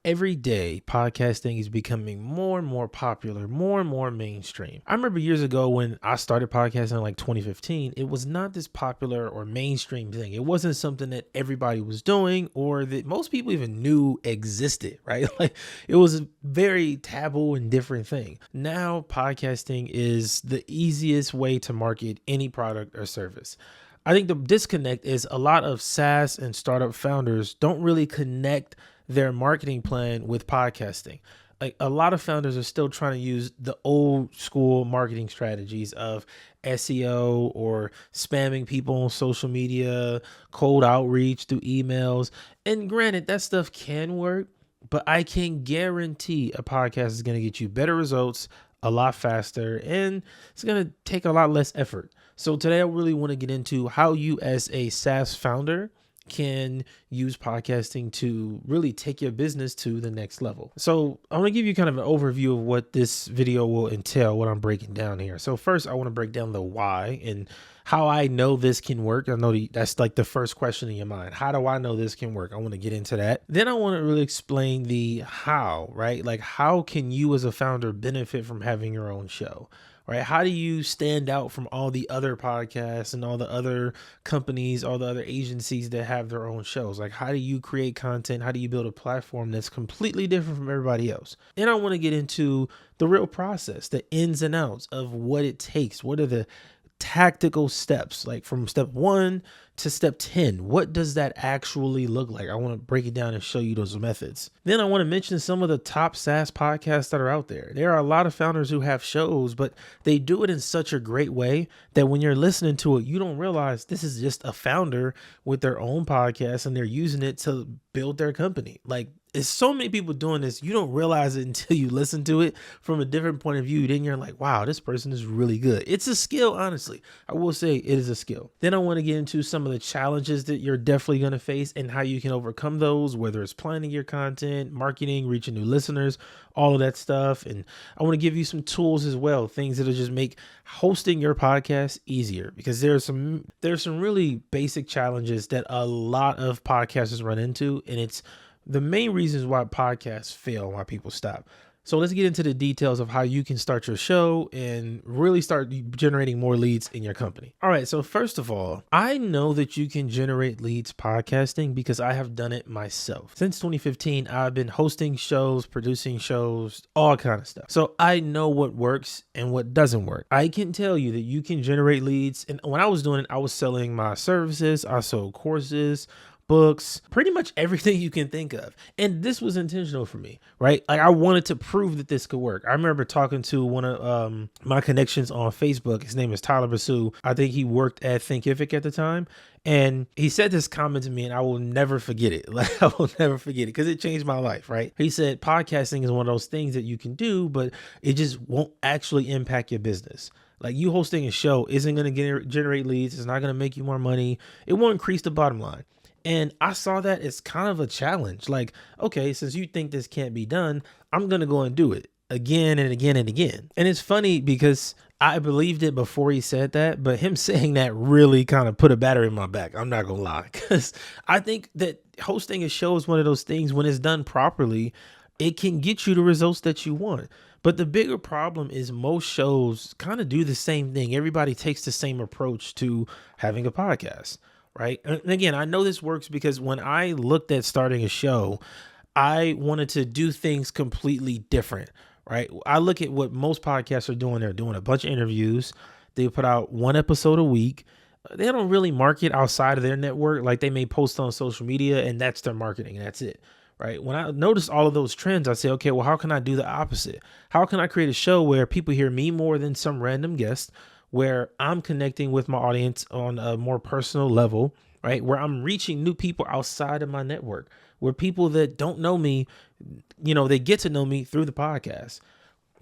every day, podcasting is becoming more and more popular, more and more mainstream. I remember years ago when I started podcasting in like 2015, it was not this popular or mainstream thing. It wasn't something that everybody was doing or that most people even knew existed, right? Like it was a very taboo and different thing. Now, podcasting is the easiest way to market any product or service. I think the disconnect is a lot of SaaS and startup founders don't really connect their marketing plan with podcasting. Like a lot of founders are still trying to use the old school marketing strategies of SEO or spamming people on social media, cold outreach through emails. And granted, that stuff can work, but I can guarantee a podcast is going to get you better results a lot faster, and it's going to take a lot less effort. So today I really want to get into how you as a SaaS founder can use podcasting to really take your business to the next level. So I want to give you kind of an overview of what this video will entail, what I'm breaking down here. So first I want to break down the why and how I know this can work. I know that's like the first question in your mind. How do I know this can work? I want to get into that. Then I want to really explain the how, right? Like how can you as a founder benefit from having your own show? Right? How do you stand out from all the other podcasts and all the other companies, all the other agencies that have their own shows? Like, how do you create content? How do you build a platform that's completely different from everybody else? And I want to get into the real process, the ins and outs of what it takes. What are the tactical steps, like from step 1 to step 10? What does that actually look like? I want to break it down and show you those methods. Then I want to mention some of the top SaaS podcasts that are out there. There are a lot of founders who have shows, but they do it in such a great way that when you're listening to it, you don't realize this is just a founder with their own podcast and they're using it to build their company. Like, there's so many people doing this. You don't realize it until you listen to it from a different point of view. Then you're like, wow, this person is really good. It's a skill, honestly. I will say it is a skill. Then I want to get into some of the challenges that you're definitely going to face and how you can overcome those, whether it's planning your content, marketing, reaching new listeners, all of that stuff. And I want to give you some tools as well, things that'll just make hosting your podcast easier, because there's some really basic challenges that a lot of podcasters run into, and it's the main reasons why podcasts fail, why people stop. So let's get into the details of how you can start your show and really start generating more leads in your company. All right. So first of all, I know that you can generate leads podcasting because I have done it myself. Since 2015, I've been hosting shows, producing shows, all kind of stuff. So I know what works and what doesn't work. I can tell you that you can generate leads. And when I was doing it, I was selling my services. I sold courses, books, pretty much everything you can think of. And this was intentional for me, right? Like I wanted to prove that this could work. I remember talking to one of my connections on Facebook. His name is Tyler Basu. I think he worked at Thinkific at the time. And he said this comment to me and I will never forget it. Like I will never forget it because it changed my life, right? He said, podcasting is one of those things that you can do, but it just won't actually impact your business. Like you hosting a show isn't going to generate leads. It's not going to make you more money. It won't increase the bottom line. And I saw that as kind of a challenge. Like, okay, since you think this can't be done, I'm going to go and do it again and again and again. And it's funny because I believed it before he said that, but him saying that really kind of put a battery in my back. I'm not going to lie, because I think that hosting a show is one of those things when it's done properly, it can get you the results that you want. But the bigger problem is most shows kind of do the same thing. Everybody takes the same approach to having a podcast. Right. And again, I know this works because when I looked at starting a show, I wanted to do things completely different. Right. I look at what most podcasts are doing. They're doing a bunch of interviews. They put out one episode a week. They don't really market outside of their network. Like they may post on social media and that's their marketing. And that's it. Right. When I noticed all of those trends, I say, OK, well, how can I do the opposite? How can I create a show where people hear me more than some random guest, where I'm connecting with my audience on a more personal level, right? Where I'm reaching new people outside of my network, where people that don't know me, they get to know me through the podcast.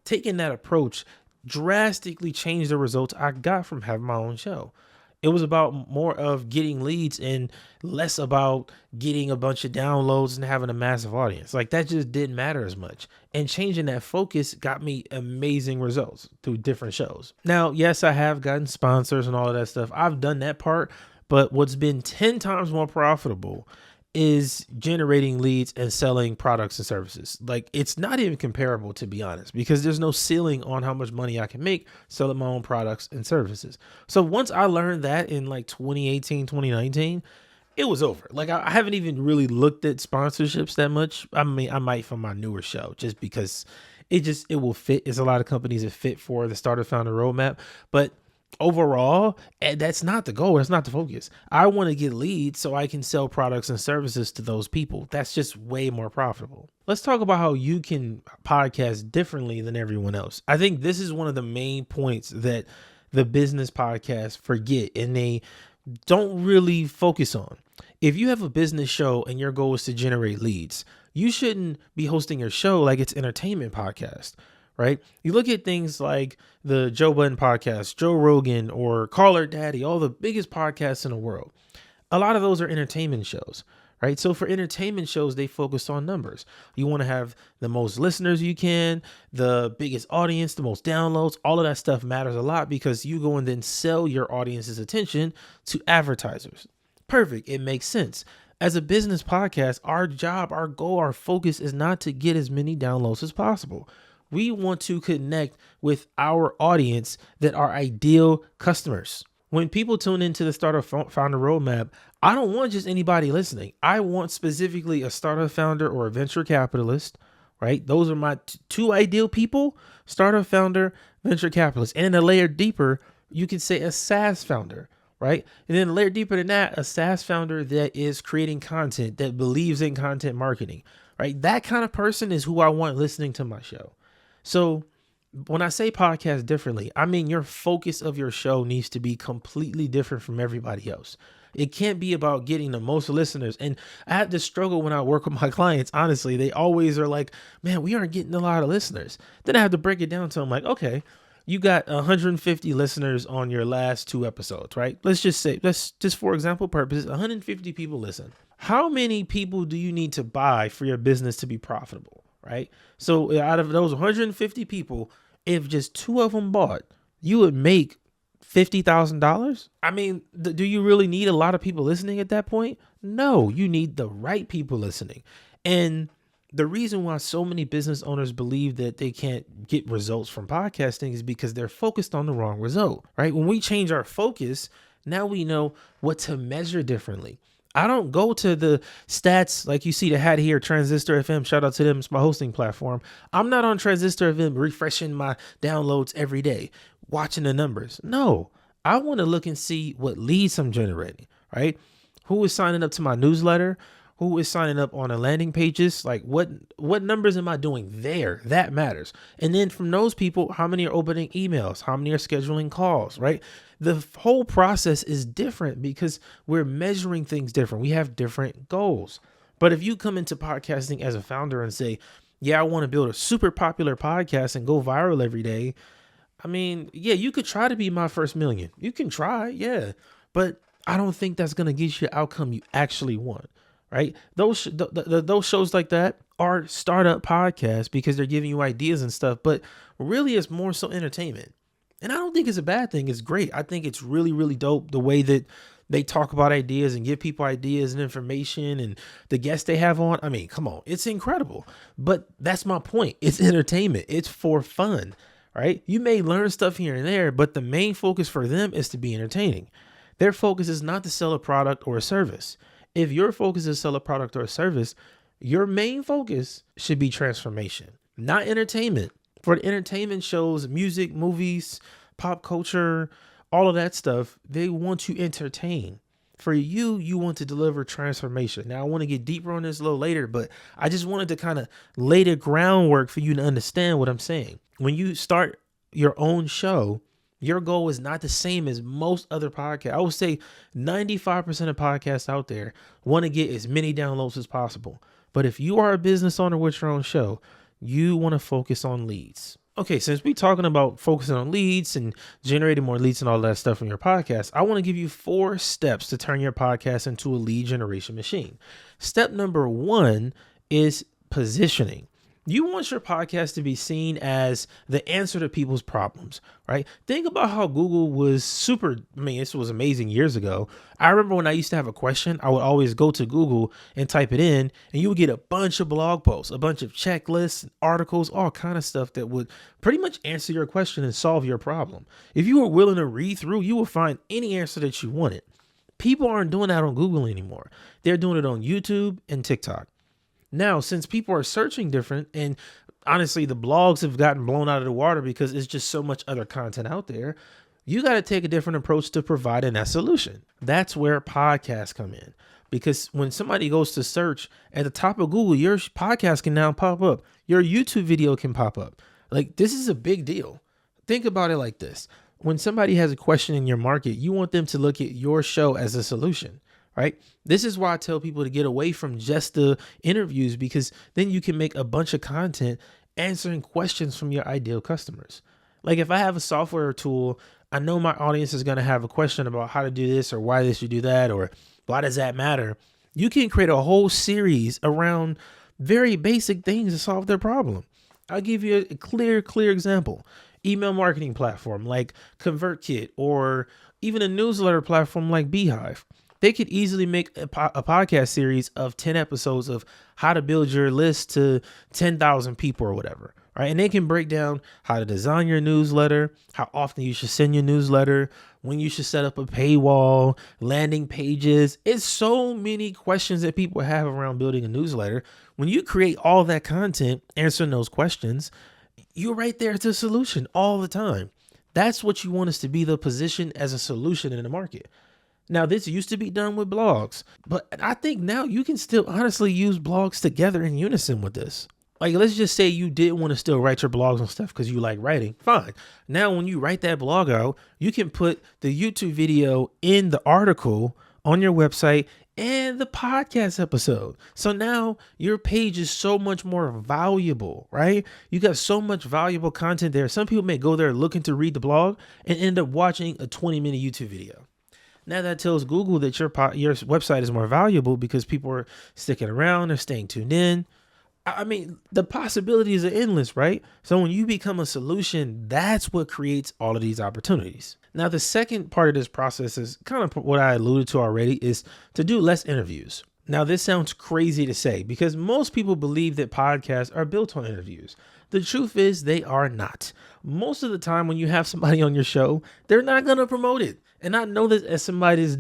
Taking that approach drastically changed the results I got from having my own show. It was about more of getting leads and less about getting a bunch of downloads and having a massive audience. Like that just didn't matter as much. And changing that focus got me amazing results through different shows. Now, yes, I have gotten sponsors and all of that stuff. I've done that part, but what's been 10 times more profitable is generating leads and selling products and services. Like, it's not even comparable, to be honest, because there's no ceiling on how much money I can make selling my own products and services. So once I learned that in like 2018, 2019, it was over. Like, I haven't even really looked at sponsorships that much. I mean, I might for my newer show, just because it will fit. There's a lot of companies that fit for the starter founder roadmap, but overall, that's not the goal. That's not the focus. I want to get leads so I can sell products and services to those people. That's just way more profitable. Let's talk about how you can podcast differently than everyone else. I think this is one of the main points that the business podcasts forget and they don't really focus on. If you have a business show and your goal is to generate leads, you shouldn't be hosting your show like it's entertainment podcast, right? You look at things like the Joe Budden podcast, Joe Rogan, or Call Her Daddy, all the biggest podcasts in the world. A lot of those are entertainment shows, right? So for entertainment shows, they focus on numbers. You want to have the most listeners you can, the biggest audience, the most downloads. All of that stuff matters a lot because you go and then sell your audience's attention to advertisers. Perfect. It makes sense. As a business podcast, our job, our goal, our focus is not to get as many downloads as possible. We want to connect with our audience that are ideal customers. When people tune into the Startup Founder Roadmap, I don't want just anybody listening. I want specifically a startup founder or a venture capitalist, right? Those are my two ideal people, startup founder, venture capitalist. And then a layer deeper, you could say a SaaS founder, right? And then a layer deeper than that, a SaaS founder that is creating content, that believes in content marketing, right? That kind of person is who I want listening to my show. So when I say podcast differently, I mean your focus of your show needs to be completely different from everybody else. It can't be about getting the most listeners. And I have to struggle when I work with my clients. Honestly, they always are like, man, we aren't getting a lot of listeners. Then I have to break it down to them like, okay, you got 150 listeners on your last 2 episodes, right? Let's just for example purposes, 150 people listen. How many people do you need to buy for your business to be profitable, right? So out of those 150 people, if just 2 of them bought, you would make $50,000. I mean, do you really need a lot of people listening at that point? No, you need the right people listening. And the reason why so many business owners believe that they can't get results from podcasting is because they're focused on the wrong result, right? When we change our focus, now we know what to measure differently. I don't go to the stats like you see the hat here, Transistor FM. Shout out to them. It's my hosting platform. I'm not on Transistor FM refreshing my downloads every day, watching the numbers. No, I want to look and see what leads I'm generating, right? Who is signing up to my newsletter? Who is signing up on the landing pages? Like what numbers am I doing there? That matters. And then from those people, how many are opening emails? How many are scheduling calls, right? The whole process is different because we're measuring things different. We have different goals. But if you come into podcasting as a founder and say, yeah, I want to build a super popular podcast and go viral every day. I mean, yeah, you could try to be my first million. You can try, yeah. But I don't think that's going to get you the outcome you actually want. Right? Those shows like that are startup podcasts because they're giving you ideas and stuff, but really it's more so entertainment. And I don't think it's a bad thing. It's great. I think it's really, really dope the way that they talk about ideas and give people ideas and information and the guests they have on. I mean, come on, it's incredible. But that's my point. It's entertainment. It's for fun, right? You may learn stuff here and there, but the main focus for them is to be entertaining. Their focus is not to sell a product or a service. If your focus is to sell a product or a service, your main focus should be transformation, not entertainment. For the entertainment shows, music, movies, pop culture, all of that stuff, they want to entertain. For you, you want to deliver transformation. Now, I want to get deeper on this a little later, but I just wanted to kind of lay the groundwork for you to understand what I'm saying. When you start your own show, your goal is not the same as most other podcasts. I would say 95% of podcasts out there want to get as many downloads as possible. But if you are a business owner with your own show, you want to focus on leads. Okay, since we're talking about focusing on leads and generating more leads and all that stuff from your podcast, I want to give you 4 steps to turn your podcast into a lead generation machine. Step number 1 is positioning. You want your podcast to be seen as the answer to people's problems, right? Think about how Google was this was amazing years ago. I remember when I used to have a question, I would always go to Google and type it in, and you would get a bunch of blog posts, a bunch of checklists, articles, all kind of stuff that would pretty much answer your question and solve your problem. If you were willing to read through, you would find any answer that you wanted. People aren't doing that on Google anymore. They're doing it on YouTube and TikTok. Now, since people are searching different, and honestly, the blogs have gotten blown out of the water because it's just so much other content out there, you got to take a different approach to providing that solution. That's where podcasts come in. Because when somebody goes to search at the top of Google, your podcast can now pop up. Your YouTube video can pop up. Like, this is a big deal. Think about it like this. When somebody has a question in your market, you want them to look at your show as a solution. Right? This is why I tell people to get away from just the interviews, because then you can make a bunch of content answering questions from your ideal customers. Like if I have a software tool, I know my audience is going to have a question about how to do this or why they should do that or why does that matter. You can create a whole series around very basic things to solve their problem. I'll give you a clear example. Email marketing platform like ConvertKit or even a newsletter platform like Beehive. They could easily make a podcast series of 10 episodes of how to build your list to 10,000 people or whatever, right? And they can break down how to design your newsletter, how often you should send your newsletter, when you should set up a paywall, landing pages. It's so many questions that people have around building a newsletter. When you create all that content, answering those questions, you're right there to a solution all the time. That's what you want us to be, the position as a solution in the market. Now, this used to be done with blogs, but I think now you can still honestly use blogs together in unison with this. Like, let's just say you did want to still write your blogs and stuff because you like writing. Fine. Now, when you write that blog out, you can put the YouTube video in the article on your website and the podcast episode. So now your page is so much more valuable, right? You got so much valuable content there. Some people may go there looking to read the blog and end up watching a 20-minute YouTube video. Now that tells Google that your website is more valuable because people are sticking around, they're staying tuned in. I mean, the possibilities are endless, right? So when you become a solution, that's what creates all of these opportunities. Now, the second part of this process is kind of what I alluded to already, is to do less interviews. Now, this sounds crazy to say because most people believe that podcasts are built on interviews. The truth is they are not. Most of the time when you have somebody on your show, they're not going to promote it. And I know that as somebody I've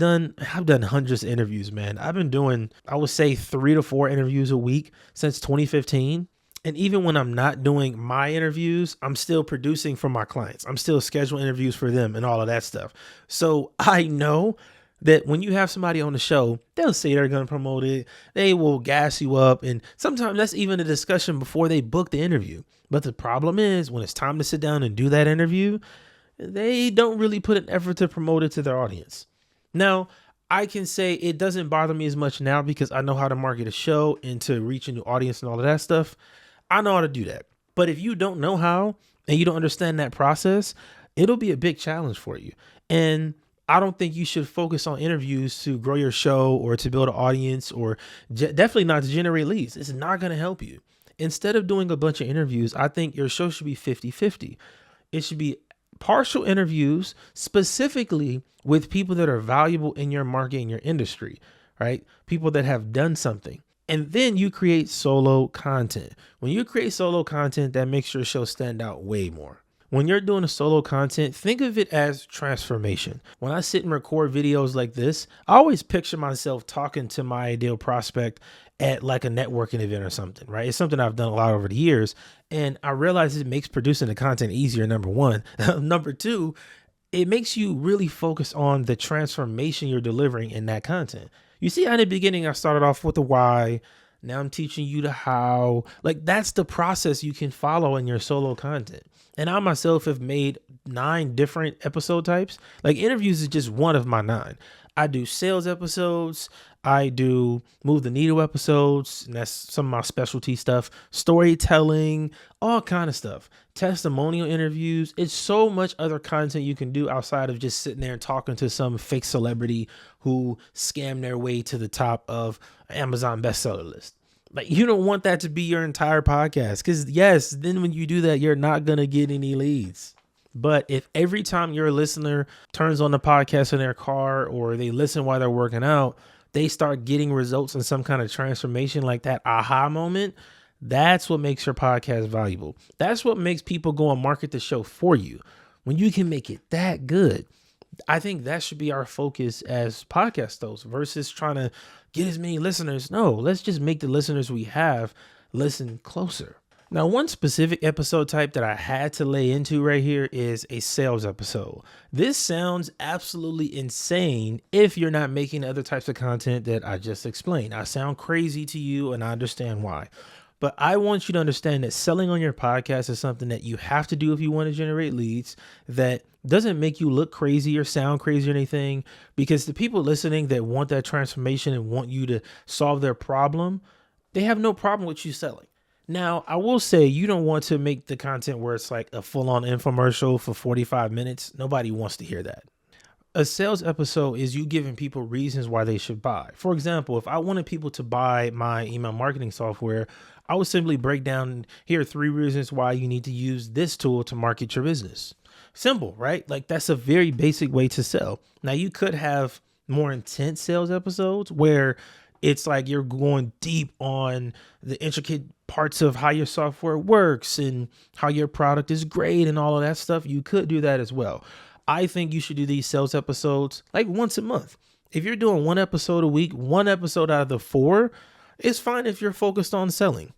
done hundreds of interviews, man. I've been doing, I would say 3 to 4 interviews a week since 2015. And even when I'm not doing my interviews, I'm still producing for my clients. I'm still scheduling interviews for them and all of that stuff. So I know that when you have somebody on the show, they'll say they're going to promote it. They will gas you up. And sometimes that's even a discussion before they book the interview. But the problem is when it's time to sit down and do that interview, they don't really put an effort to promote it to their audience. Now, I can say it doesn't bother me as much now because I know how to market a show and to reach a new audience and all of that stuff. I know how to do that. But if you don't know how and you don't understand that process, it'll be a big challenge for you. And I don't think you should focus on interviews to grow your show or to build an audience or definitely not to generate leads. It's not going to help you. Instead of doing a bunch of interviews, I think your show should be 50-50. It should be partial interviews specifically with people that are valuable in your market, in your industry, right? People that have done something. And then you create solo content. When you create solo content, that makes your show stand out way more. When you're doing a solo content, think of it as transformation. When I sit and record videos like this, I always picture myself talking to my ideal prospect at like a networking event or something, right? It's something I've done a lot over the years. And I realize it makes producing the content easier, number one. Number two, it makes you really focus on the transformation you're delivering in that content. You see how in the beginning I started off with the why. Now I'm teaching you the how. Like that's the process you can follow in your solo content. And I myself have made 9 different episode types. Like interviews is just one of my 9. I do sales episodes. I do move the needle episodes. And that's some of my specialty stuff. Storytelling, all kind of stuff. Testimonial interviews. It's so much other content you can do outside of just sitting there and talking to some fake celebrity who scammed their way to the top of Amazon bestseller list. Like, you don't want that to be your entire podcast, because yes, then when you do that, you're not going to get any leads. But if every time your listener turns on the podcast in their car or they listen while they're working out, they start getting results in some kind of transformation, like that aha moment, that's what makes your podcast valuable. That's what makes people go and market the show for you. When you can make it that good, I think that should be our focus as podcast hosts versus trying to get as many listeners. No, let's just make the listeners we have listen closer. Now, one specific episode type that I had to lay into right here is a sales episode. This sounds absolutely insane if you're not making other types of content that I just explained. I sound crazy to you, and I understand why. But I want you to understand that selling on your podcast is something that you have to do if you want to generate leads, that doesn't make you look crazy or sound crazy or anything, because the people listening that want that transformation and want you to solve their problem, they have no problem with you selling. Now, I will say you don't want to make the content where it's like a full-on infomercial for 45 minutes. Nobody wants to hear that. A sales episode is you giving people reasons why they should buy. For example, if I wanted people to buy my email marketing software, I would simply break down, here are 3 reasons why you need to use this tool to market your business. Simple, right? Like, that's a very basic way to sell. Now, you could have more intense sales episodes where it's like you're going deep on the intricate parts of how your software works and how your product is great and all of that stuff. You could do that as well. I think you should do these sales episodes like once a month. If you're doing 1 episode a week, 1 episode out of the 4, it's fine if you're focused on selling.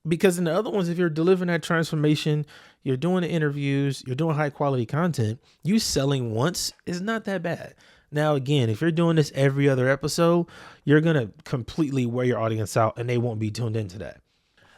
Because in the other ones, if you're delivering that transformation, you're doing the interviews, you're doing high quality content, you selling once is not that bad. Now, again, if you're doing this every other episode, you're going to completely wear your audience out and they won't be tuned into that.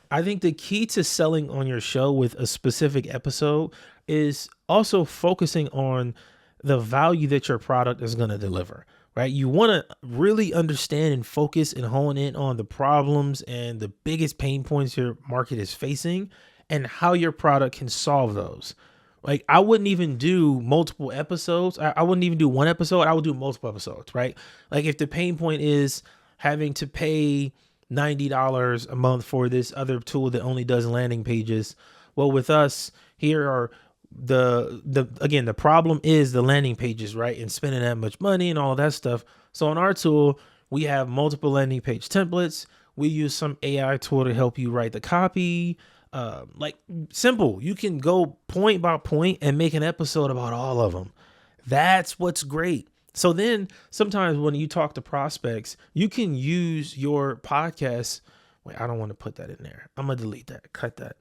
I think the key to selling on your show with a specific episode is also focusing on the value that your product is going to deliver, right? You want to really understand and focus and hone in on the problems and the biggest pain points your market is facing and how your product can solve those. Like, I wouldn't even do multiple episodes. I wouldn't even do 1 episode. I would do multiple episodes, right? Like, if the pain point is having to pay $90 a month for this other tool that only does landing pages, well, with us, here are the problem is the landing pages, right? And spending that much money and all of that stuff. So on our tool, we have multiple landing page templates. We use some AI tool to help you write the copy. Like, simple. You can go point by point and make an episode about all of them. That's what's great. So then sometimes when you talk to prospects, you can use your podcast. Wait, I don't want to put that in there. I'm going to delete that. Cut that.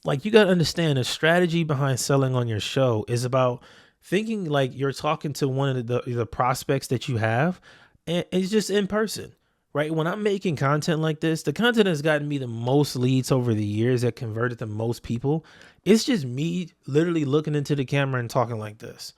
Like, you got to understand the strategy behind selling on your show is about thinking like you're talking to one of the prospects that you have, and it's just in person, right? When I'm making content like this, the content has gotten me the most leads over the years that converted the most people. It's just me literally looking into the camera and talking like this.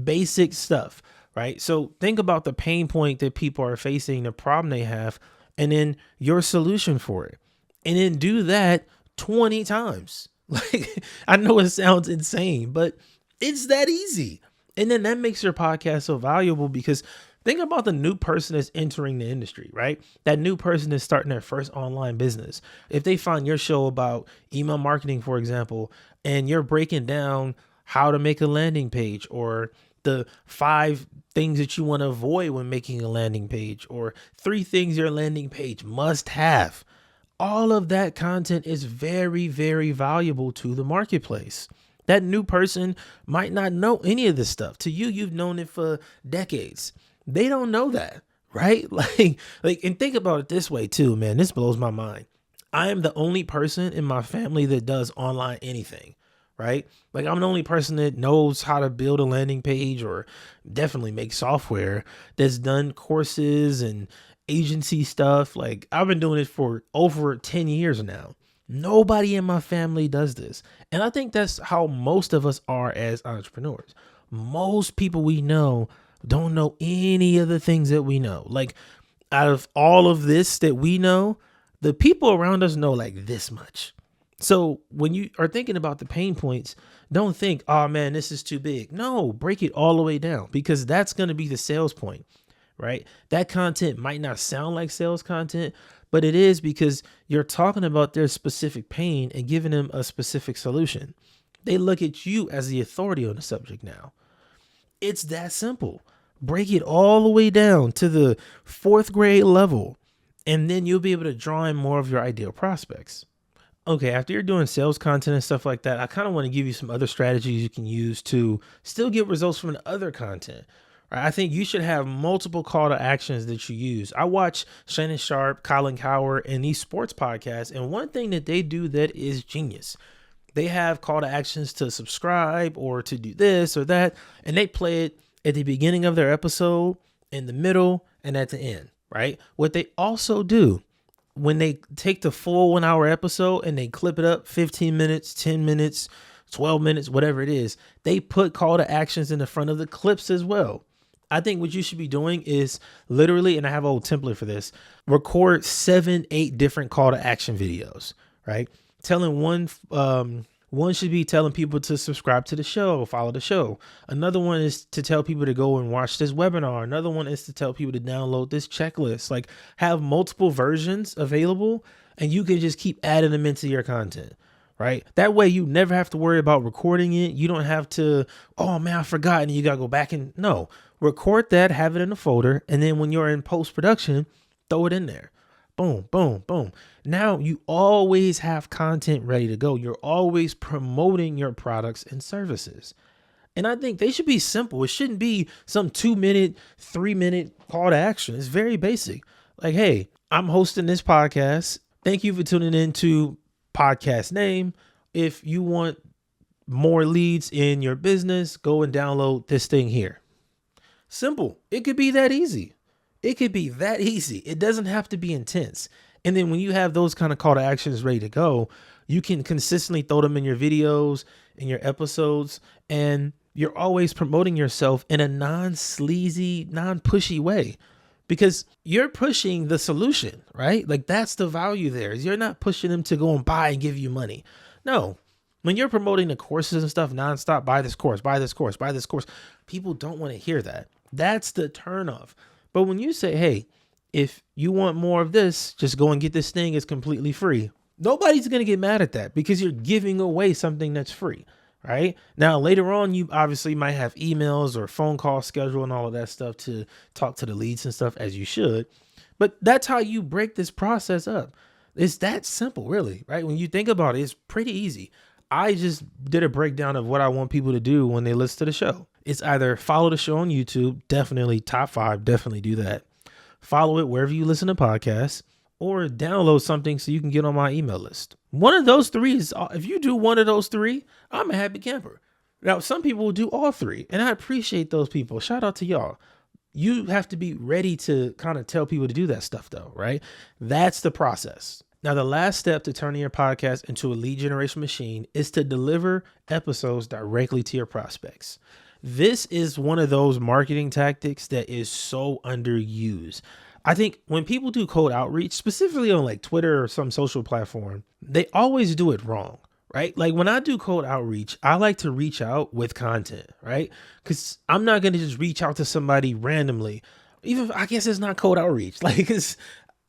Basic stuff, right? So think about the pain point that people are facing, the problem they have, and then your solution for it. And then do that 20 times. Like, I know it sounds insane, but it's that easy. And then that makes your podcast so valuable, because think about the new person that's entering the industry, right? That new person is starting their first online business. If they find your show about email marketing, for example, and you're breaking down how to make a landing page, or the 5 things that you want to avoid when making a landing page, or 3 things your landing page must have, all of that content is very, very valuable to the marketplace. That new person might not know any of this stuff. To you, you've known it for decades. They don't know that, right? Like, and think about it this way too, man. This blows my mind. I am the only person in my family that does online anything, right? Like, I'm the only person that knows how to build a landing page, or definitely make software, that's done courses and agency stuff. Like, I've been doing it for over 10 years now. Nobody in my family does this. And I think that's how most of us are as entrepreneurs. Most people we know don't know any of the things that we know. Like, out of all of this that we know, the people around us know like this much. So when you are thinking about the pain points, don't think, oh man, this is too big. No, break it all the way down, because that's going to be the sales point, right? That content might not sound like sales content, but it is because you're talking about their specific pain and giving them a specific solution. They look at you as the authority on the subject now. It's that simple. Break it all the way down to the fourth grade level, and then you'll be able to draw in more of your ideal prospects. Okay, after you're doing sales content and stuff like that, I kind of want to give you some other strategies you can use to still get results from the other content. Right? I think you should have multiple call to actions that you use. I watch Shannon Sharp, Colin Cowherd, and these sports podcasts, and one thing that they do that is genius. They have call to actions to subscribe or to do this or that, and they play it at the beginning of their episode, in the middle, and at the end, right? What they also do when they take the full 1 hour episode and they clip it up 15 minutes, 10 minutes, 12 minutes, whatever it is, they put call to actions in the front of the clips as well. I think what you should be doing is literally, and I have a whole template for this, record 7, 8 different call to action videos, right? Telling one should be telling people to subscribe to the show, follow the show. Another one is to tell people to go and watch this webinar. Another one is to tell people to download this checklist. Like, have multiple versions available, and you can just keep adding them into your content, right? That way you never have to worry about recording it. You don't have to, oh man, I forgot, and you got to go back and no, record that, have it in a folder. And then when you're in post-production, throw it in there. Boom, boom, boom. Now you always have content ready to go. You're always promoting your products and services. And I think they should be simple. It shouldn't be some 2-minute, 3-minute call to action. It's very basic. Like, hey, I'm hosting this podcast. Thank you for tuning in to podcast name. If you want more leads in your business, go and download this thing here. Simple. It could be that easy. It could be that easy. It doesn't have to be intense. And then when you have those kind of call to actions ready to go, you can consistently throw them in your videos, in your episodes, and you're always promoting yourself in a non-sleazy, non-pushy way, because you're pushing the solution, right? Like, that's the value there. Is you're not pushing them to go and buy and give you money. No. When you're promoting the courses and stuff nonstop, buy this course, buy this course, buy this course, people don't want to hear that. That's the turnoff. But when you say, hey, if you want more of this, just go and get this thing. It's completely free. Nobody's going to get mad at that because you're giving away something that's free, right? Now, later on, you obviously might have emails or phone call schedule and all of that stuff to talk to the leads and stuff, as you should. But that's how you break this process up. It's that simple, really, right? When you think about it, it's pretty easy. I just did a breakdown of what I want people to do when they listen to the show. It's either follow the show on YouTube, definitely top 5, definitely do that. Follow it wherever you listen to podcasts, or download something so you can get on my email list. One of those 3 is, if you do one of those 3, I'm a happy camper. Now, some people will do all 3, and I appreciate those people. Shout out to y'all. You have to be ready to kind of tell people to do that stuff though, right? That's the process. Now, the last step to turning your podcast into a lead generation machine is to deliver episodes directly to your prospects. This is one of those marketing tactics that is so underused. I think when people do cold outreach, specifically on like Twitter or some social platform, they always do it wrong, right? Like when I do cold outreach, I like to reach out with content, right? Because I'm not going to just reach out to somebody randomly. Even I guess it's not cold outreach. Like,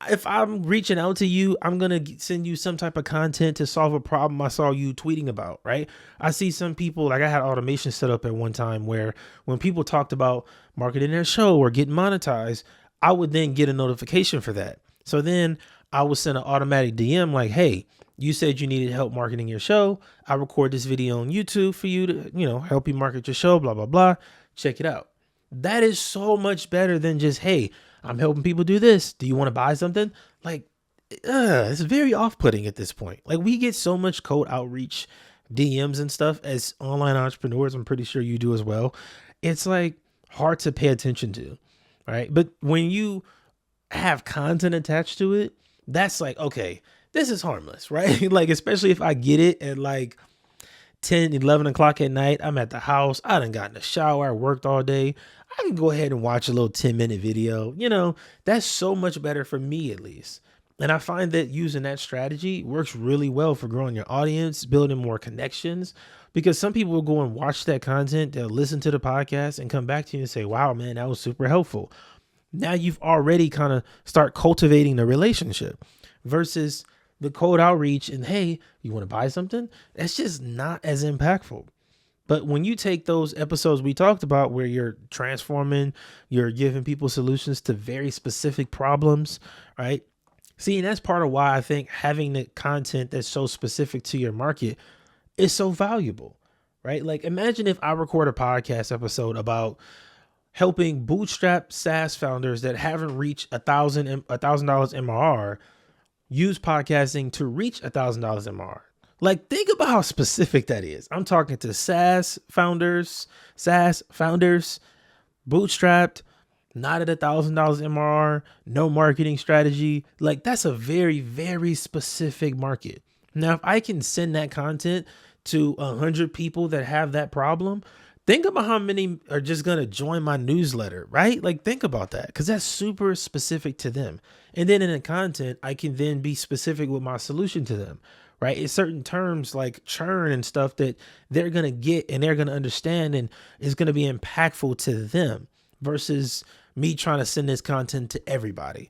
if I'm reaching out to you, I'm going to send you some type of content to solve a problem I saw you tweeting about, right? I see some people, like I had automation set up at one time where when people talked about marketing their show or getting monetized, I would then get a notification for that. So then I would send an automatic DM like, hey, you said you needed help marketing your show. I record this video on YouTube for you to, help you market your show, blah, blah, blah. Check it out. That is so much better than just, hey, I'm helping people do this. Do you want to buy something? Like, it's very off-putting at this point. Like, we get so much cold outreach DMs and stuff as online entrepreneurs. I'm pretty sure you do as well. It's like hard to pay attention to, right? But when you have content attached to it, that's like, okay, this is harmless, right? Like, especially if I get it at like 10, 11 o'clock at night, I'm at the house, I done got in the shower, I worked all day. I can go ahead and watch a little 10-minute video. That's so much better for me, at least. And I find that using that strategy works really well for growing your audience, building more connections, because some people will go and watch that content, they'll listen to the podcast and come back to you and say, wow, man, that was super helpful. Now you've already kind of start cultivating the relationship versus the cold outreach and, hey, you want to buy something? That's just not as impactful. But when you take those episodes we talked about where you're transforming, you're giving people solutions to very specific problems, right? See, and that's part of why I think having the content that's so specific to your market is so valuable, right? Like imagine if I record a podcast episode about helping bootstrap SaaS founders that haven't reached $1,000 MRR use podcasting to reach $1,000 MRR. Like, think about how specific that is. I'm talking to SaaS founders, bootstrapped, not at $1,000 MRR, no marketing strategy. Like, that's a very, very specific market. Now, if I can send that content to 100 people that have that problem, think about how many are just going to join my newsletter, right? Like, think about that, because that's super specific to them. And then in the content, I can then be specific with my solution to them, right? It's certain terms like churn and stuff that they're going to get and they're going to understand and it's going to be impactful to them versus me trying to send this content to everybody,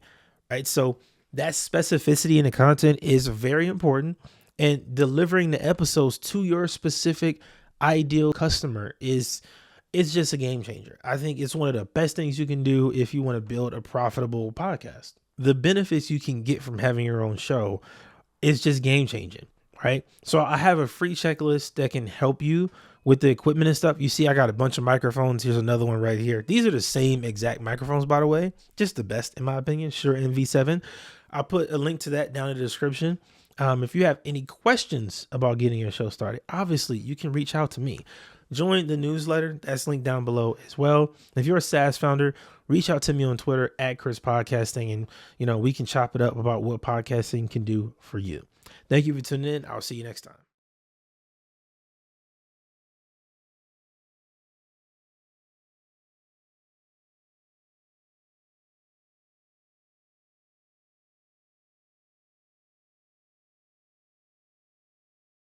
right? So that specificity in the content is very important, and delivering the episodes to your specific ideal customer is just a game changer. I think it's one of the best things you can do if you want to build a profitable podcast. The benefits you can get from having your own show is just game changing, right? So I have a free checklist that can help you with the equipment and stuff. You see, I got a bunch of microphones. Here's another one right here. These are the same exact microphones, by the way, just the best in my opinion. Shure MV7. I'll put a link to that down in the description. If you have any questions about getting your show started, obviously you can reach out to me. Join the newsletter. That's linked down below as well. If you're a SaaS founder, reach out to me on Twitter at Chris Podcasting, and we can chop it up about what podcasting can do for you. Thank you for tuning in. I'll see you next time.